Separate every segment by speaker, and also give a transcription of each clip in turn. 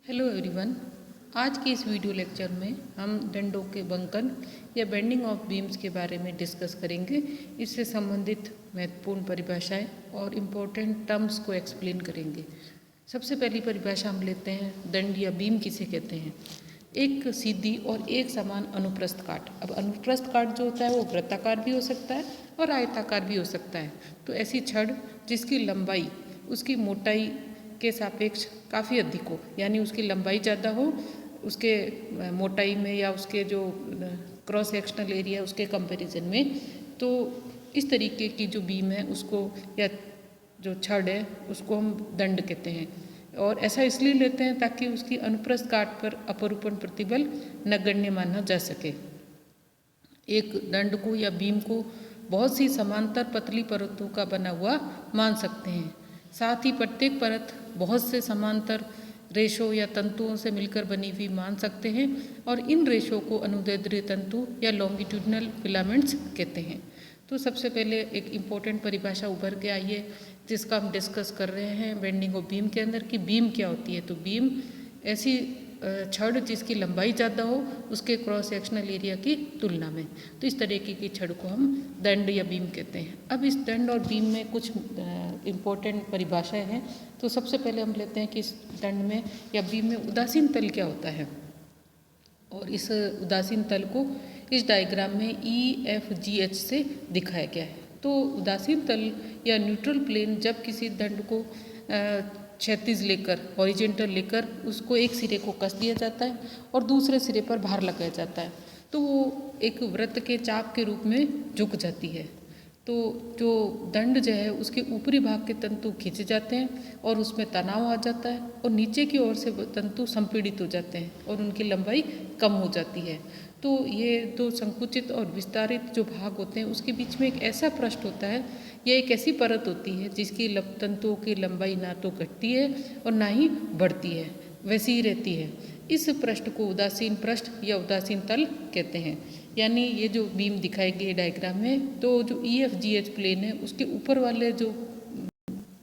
Speaker 1: Hello everyone. आज के इस वीडियो लेक्चर में हम दंडों के बंकन या बेंडिंग ऑफ बीम्स के बारे में डिस्कस करेंगे। इससे संबंधित महत्वपूर्ण परिभाषाएं और इम्पोर्टेंट टर्म्स को एक्सप्लेन करेंगे। सबसे पहली परिभाषा हम लेते हैं, दंड या बीम किसे कहते हैं। एक सीधी और एक समान अनुप्रस्थ काट। अब अनुप्रस्थ काट जो होता है वो वृत्ताकार भी हो सकता है और आयताकार भी हो सकता है। तो ऐसी छड़ जिसकी लंबाई उसकी मोटाई के सापेक्ष काफ़ी अधिक हो, यानी उसकी लंबाई ज़्यादा हो उसके मोटाई में या उसके जो क्रॉस सेक्शनल एरिया उसके कंपैरिजन में, तो इस तरीके की जो बीम है उसको या जो छड़ है उसको हम दंड कहते हैं। और ऐसा इसलिए लेते हैं ताकि उसकी अनुप्रस्थ काट पर अपरूपण प्रतिबल नगण्य माना जा सके। एक दंड को या बीम को बहुत सी समांतर पतली परतों का बना हुआ मान सकते हैं। साथ ही प्रत्येक परत बहुत से समांतर रेशों या तंतुओं से मिलकर बनी हुई मान सकते हैं और इन रेशों को अनुदैर्ध्य तंतु या लॉन्गिट्यूडनल फिलामेंट्स कहते हैं। तो सबसे पहले एक इम्पोर्टेंट परिभाषा उभर के आई है जिसका हम डिस्कस कर रहे हैं बेंडिंग ऑफ बीम के अंदर कि बीम क्या होती है। तो बीम ऐसी छड़ जिसकी लंबाई ज़्यादा हो उसके क्रॉस सेक्शनल एरिया की तुलना में। तो इस तरीके की छड़ को हम दंड या बीम कहते हैं। अब इस दंड और बीम में कुछ इम्पोर्टेंट परिभाषाएं हैं। तो सबसे पहले हम लेते हैं कि इस दंड में या बीम में उदासीन तल क्या होता है। और इस उदासीन तल को इस डायग्राम में EFGH से दिखाया गया है। तो उदासीन तल या न्यूट्रल प्लेन जब किसी दंड को क्षैतिज लेकर हॉरिजेंटल लेकर उसको एक सिरे को कस दिया जाता है और दूसरे सिरे पर भार लगाया जाता है तो वो एक वृत्त के चाप के रूप में झुक जाती है। तो जो दंड जो है उसके ऊपरी भाग के तंतु खींचे जाते हैं और उसमें तनाव आ जाता है और नीचे की ओर से तंतु संपीड़ित हो जाते हैं और उनकी लंबाई कम हो जाती है। तो ये दो संकुचित और विस्तारित जो भाग होते हैं उसके बीच में एक ऐसा पृष्ठ होता है या एक ऐसी परत होती है जिसकी तंतुओं की लंबाई ना तो घटती है और ना ही बढ़ती है, वैसी ही रहती है। इस पृष्ठ को उदासीन पृष्ठ या उदासीन तल कहते हैं। यानी ये जो बीम दिखाई गई डायग्राम में, तो जो EFGH प्लेन है उसके ऊपर वाले जो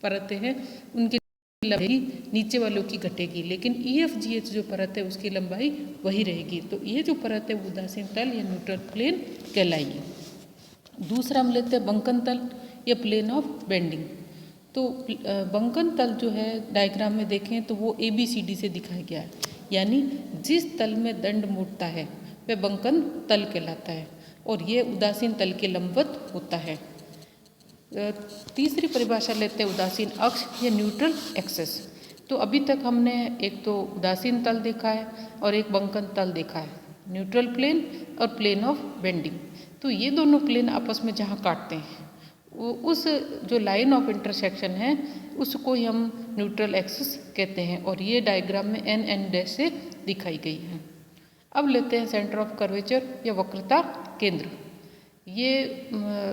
Speaker 1: परतें हैं उनकी लंबाई नीचे वालों की घटेगी, लेकिन EFGH जो परत है उसकी लंबाई वही रहेगी। तो ये जो परत है वो उदासीन तल या न्यूट्रल प्लेन कहलाएगी। दूसरा हम लेते हैं बंकन तल या प्लेन ऑफ बेंडिंग। तो बंकन तल जो है डायग्राम में देखें तो वो ABCD से दिखाया गया है, यानी जिस तल में दंड मुड़ता है वह बंकन तल कहलाता है और ये उदासीन तल के लंबवत होता है। तीसरी परिभाषा लेते हैं उदासीन अक्ष या न्यूट्रल एक्सेस। तो अभी तक हमने एक तो उदासीन तल देखा है और एक बंकन तल देखा है, न्यूट्रल प्लेन और प्लेन ऑफ बेंडिंग। तो ये दोनों प्लेन आपस में जहाँ काटते हैं वो उस जो लाइन ऑफ इंटरसेक्शन है उसको ही हम न्यूट्रल एक्सिस कहते हैं और ये डायग्राम में NN' से दिखाई गई है। अब लेते हैं सेंटर ऑफ कर्वेचर या वक्रता केंद्र। ये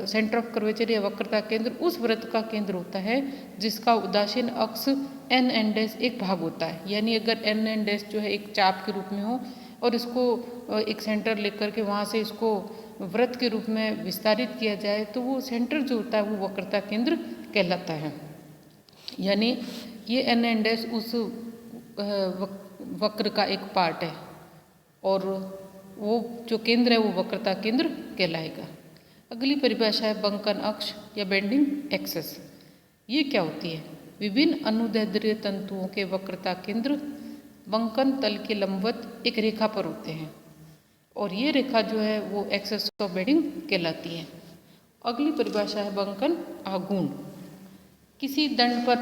Speaker 1: सेंटर ऑफ कर्वेचर या वक्रता केंद्र उस वृत्त का केंद्र होता है जिसका उदासीन अक्ष NN' एक भाग होता है। यानी अगर NN' जो है एक चाप के रूप में हो और इसको एक सेंटर लेकर के वहाँ से इसको वृत्त के रूप में विस्तारित किया जाए तो वो सेंटर जो होता है वो वक्रता केंद्र कहलाता है। यानी ये NN' उस वक्र का एक पार्ट है और वो जो केंद्र है वो वक्रता केंद्र कहलाएगा। अगली परिभाषा है बंकन अक्ष या बेंडिंग एक्सेस। ये क्या होती है? विभिन्न अनुदैर्ध्य तंतुओं के वक्रता केंद्र बंकन तल के लंबवत एक रेखा पर होते हैं और ये रेखा जो है वो एक्सेस ऑफ बेंडिंग कहलाती है। अगली परिभाषा है बंकन आघूर्ण। किसी दंड पर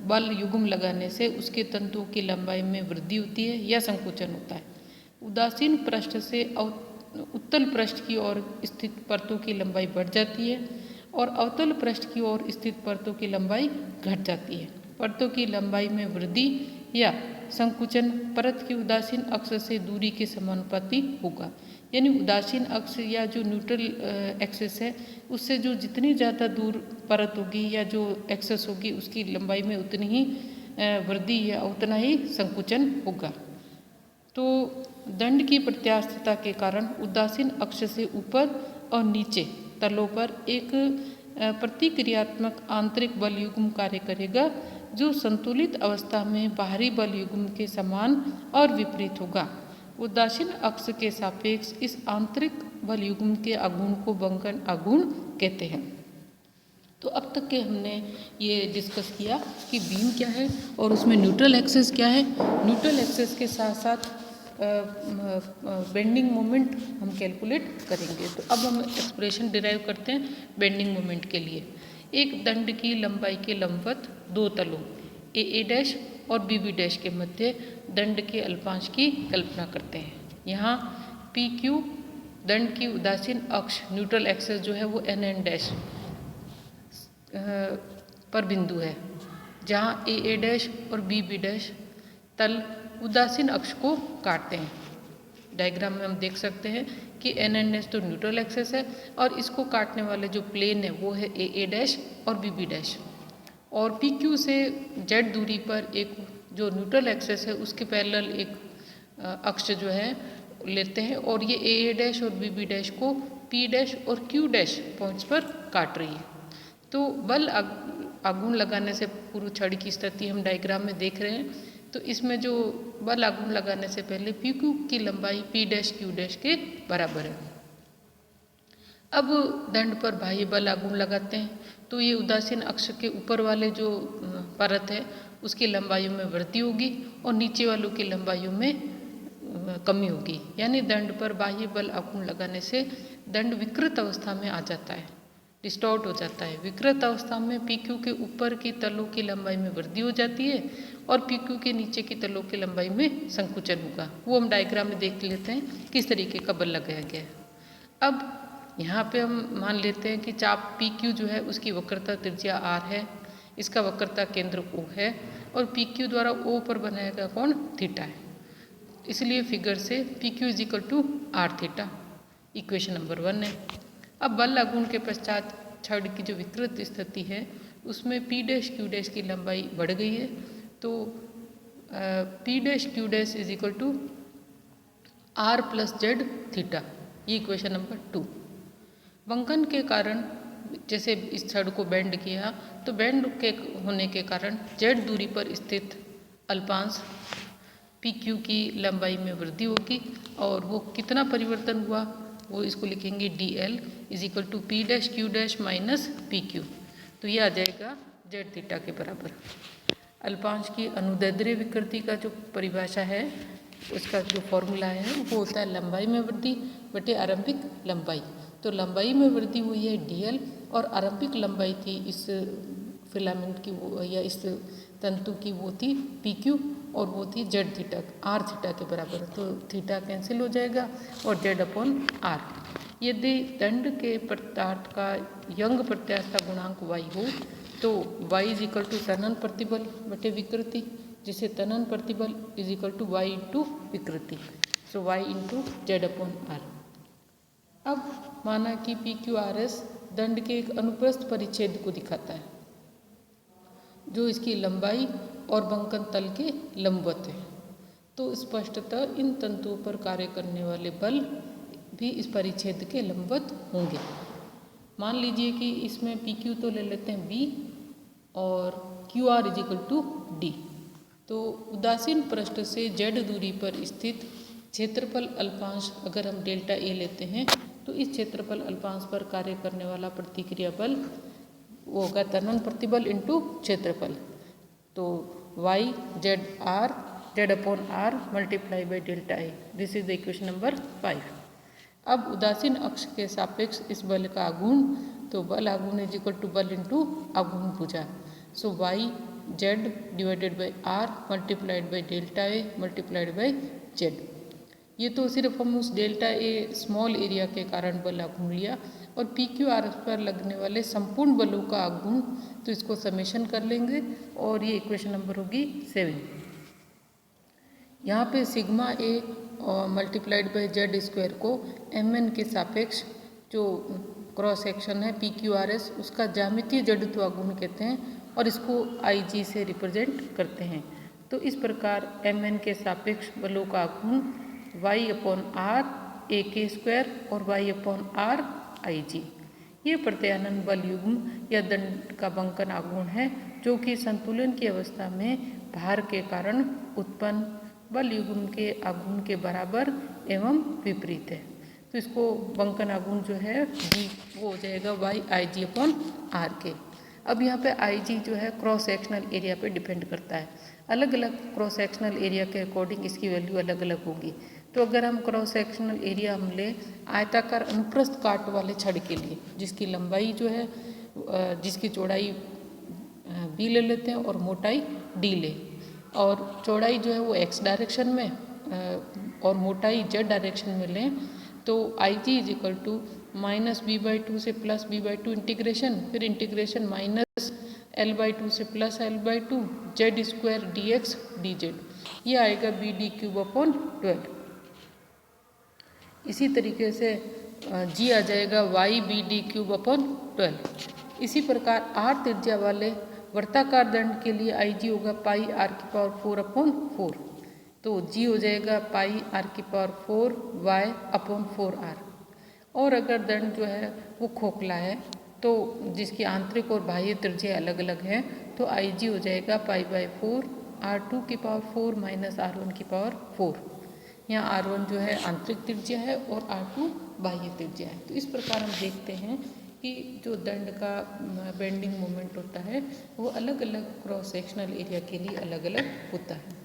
Speaker 1: बल युग्म लगाने से उसके तंतुओं की लंबाई में वृद्धि होती है या संकुचन होता है। उदासीन पृष्ठ से उत्तल पृष्ठ की ओर स्थित परतों की लंबाई बढ़ जाती है और अवतल पृष्ठ की ओर स्थित परतों की लंबाई घट जाती है। परतों की लंबाई में वृद्धि या संकुचन परत की उदासीन अक्ष से दूरी के समानुपाती होगा। यानी उदासीन अक्ष या जो न्यूट्रल एक्सेस है उससे जो जितनी ज़्यादा दूर परत होगी या जो एक्सेस होगी उसकी लंबाई में उतनी ही वृद्धि या उतना ही संकुचन होगा। तो दंड की प्रत्यास्थता के कारण उदासीन अक्ष से ऊपर और नीचे तलों पर एक प्रतिक्रियात्मक आंतरिक बल युग्म कार्य करेगा जो संतुलित अवस्था में बाहरी बल युग्म के समान और विपरीत होगा। उदासीन अक्ष के सापेक्ष इस आंतरिक बल युग्म के आघूर्ण को बंकन आघूर्ण कहते हैं। तो अब तक के हमने ये डिस्कस किया कि बीम क्या है और उसमें न्यूट्रल एक्सिस क्या है। न्यूट्रल एक्सिस के साथ साथ बेंडिंग मोमेंट हम कैलकुलेट करेंगे। तो अब हम एक्सप्रेशन डिराइव करते हैं बेंडिंग मोमेंट के लिए। एक दंड की लंबाई के लंबवत दो तलों ए डैश और बी डैश के मध्य दंड के अल्पांश की कल्पना करते हैं। यहाँ पी क्यू दंड की उदासीन अक्ष न्यूट्रल एक्सिस जो है वो एन डैश पर बिंदु है, जहाँ ए डैश और बी डैश तल उदासीन अक्ष को काटते हैं। डायग्राम में हम देख सकते हैं कि एन डैश तो न्यूट्रल एक्सिस है और इसको काटने वाले जो प्लेन है वो है ए डैश और बी डैश। और पी क्यू से जेड दूरी पर एक जो न्यूट्रल एक्सिस है उसके पैरेलल एक अक्ष जो है लेते हैं और ये ए डैश और बी डैश को पी डैश और क्यू डैश पॉइंट्स पर काट रही है। तो बल आघूर्ण लगाने से पूर्व छड़ की स्थिति हम डायग्राम में देख रहे हैं। तो इसमें जो बल आघूर्ण लगाने से पहले पी क्यू की लंबाई पी डैश क्यू डैश के बराबर है। अब दंड पर बाह्य बल आघूर्ण लगाते हैं तो ये उदासीन अक्ष के ऊपर वाले जो परत है उसकी लंबाइयों में वृद्धि होगी और नीचे वालों की लंबाइयों में कमी होगी। यानी दंड पर बाह्य बल आघूर्ण लगाने से दंड विकृत अवस्था में आ जाता है, डिस्टॉर्ट हो जाता है। विकृत अवस्था में पी क्यू के ऊपर की तलों की लंबाई में वृद्धि हो जाती है और पी क्यू के नीचे की तलों की लंबाई में संकुचन होगा। वो हम डायग्राम में देख लेते हैं किस तरीके का बल लगाया गया है। अब यहाँ पे हम मान लेते हैं कि चाप पी क्यू जो है उसकी वक्रता त्रिज्या आर है, इसका वक्रता केंद्र ओ है और पी क्यू द्वारा ओ पर बनाया गया कोण थीटा है। इसलिए फिगर से P Q is equal to R theta equation number 1 है। अब बल आघूर्ण के पश्चात छड़ की जो विकृत स्थिति है उसमें पी डैश क्यू डैश की लंबाई बढ़ गई है। तो P dash Q dash is equal to R plus Z theta, ये इक्वेशन नंबर 2। बंकन के कारण जैसे इस छड़ को बेंड किया तो बेंड के होने के कारण जेड दूरी पर स्थित अल्पांश पी क्यू की लंबाई में वृद्धि होगी और वो कितना परिवर्तन हुआ वो इसको लिखेंगे D L is equal to P dash Q dash minus P Q. तो ये आ जाएगा जेड थीटा के बराबर। अल्पांश की अनुदैर्ध्य विकृति का जो परिभाषा है उसका जो फॉर्मूला है वो होता है लंबाई में वृद्धि बटे आरंभिक लंबाई। तो लंबाई में वृद्धि हुई है डी एल और आरंभिक लंबाई थी इस फिलामेंट की वो या इस तंतु की वो थी पी क्यू और वो थी जेड थीटा आर थीटा के बराबर। तो थीटा कैंसिल हो जाएगा और जेड अपॉन आर। यदि दंड के पदार्थ का यंग प्रत्यास्थता गुणांक वाई हो तो वाई इज इक्वल टू तनन प्रतिबल बटे विकृति, जिसे तनन प्रतिबल is equal to Y into विकृति। So Y into Z upon R. अब माना कि पी क्यू आर एस दंड के एक अनुप्रस्थ परिच्छेद को दिखाता है जो इसकी लंबाई और बंकन तल के लंबवत है। तो स्पष्टतः इन तंतुओं पर कार्य करने वाले बल भी इस परिच्छेद के लंबवत होंगे। मान लीजिए कि इसमें पी क्यू तो ले लेते हैं बी और Q R is equal to D. तो उदासीन पृष्ठ से जेड दूरी पर स्थित क्षेत्रफल अल्पांश अगर हम डेल्टा ए लेते हैं तो इस क्षेत्रफल अल्पांश पर कार्य करने वाला प्रतिक्रिया बल वो होगा तनन प्रतिबल इंटू क्षेत्रफल। तो Y Z R Z upon R multiply by delta A, this is the equation number 5। अब उदासीन अक्ष के सापेक्ष इस बल का आघूर्ण, तो बल आघूर्ण इज इक्वल टू बल इंटू आघूर्ण भुजा। So Y Z divided by R multiplied by delta A multiplied by Z. ये तो सिर्फ हम उस डेल्टा ए स्मॉल एरिया के कारण बल आघूर्ण लिया और पी क्यू आर पर लगने वाले संपूर्ण बलों का आघूर्ण, तो इसको समेशन कर लेंगे और ये इक्वेशन नंबर होगी 7। यहाँ पे sigma A multiplied by Z square को एम एन के सापेक्ष जो क्रॉस सेक्शन है पी क्यू आर एस उसका ज्यामितीय जड़त्व आघूर्ण कहते हैं और इसको आई जी से रिप्रेजेंट करते हैं। तो इस प्रकार एम एन के सापेक्ष बलों का आघूर्ण वाई अपॉन आर ए के स्क्वायर और वाई अपॉन आर आई जी, ये प्रत्यानन बल युग्म या दंड का बंकन आघूर्ण है जो कि संतुलन की अवस्था में भार के कारण उत्पन्न बल युग्म के आघूर्ण के बराबर एवं विपरीत है। तो इसको बंकन आघूर्ण जो है V वो हो जाएगा YIg/R के। अब यहाँ पे IG जो है क्रॉस सेक्शनल एरिया पे डिपेंड करता है। अलग अलग क्रॉस सेक्शनल एरिया के अकॉर्डिंग इसकी वैल्यू अलग अलग होगी। तो अगर हम क्रॉस सेक्शनल एरिया हम ले आयताकार अनुप्रस्थ काट वाले छड़ के लिए, जिसकी लंबाई जो है जिसकी चौड़ाई B ले लेते हैं और मोटाई D ले, और चौड़ाई जो है वो x डायरेक्शन में और मोटाई z डायरेक्शन में लें, तो IG is equal to -b/2 से +b/2 इंटीग्रेशन, फिर इंटीग्रेशन -l/2 से +l/2 z² dx dz, ये आएगा BD³/12। इसी तरीके से G आ जाएगा YBD³/12। इसी प्रकार R त्रिज्या वाले वर्ताकार दंड के लिए IG होगा πr⁴/4। तो G हो जाएगा πr⁴ y/4r। और अगर दंड जो है वो खोखला है, तो जिसकी आंतरिक और बाह्य त्रिज्या अलग अलग है, तो IG हो जाएगा π/4 r2⁴ r1⁴। यहाँ r1 जो है आंतरिक त्रिज्या है और r2 बाह्य त्रिज्या है। तो इस प्रकार हम देखते हैं कि जो दंड का बेंडिंग मोमेंट होता है वो अलग अलग क्रॉस सेक्शनल एरिया के लिए अलग अलग होता है।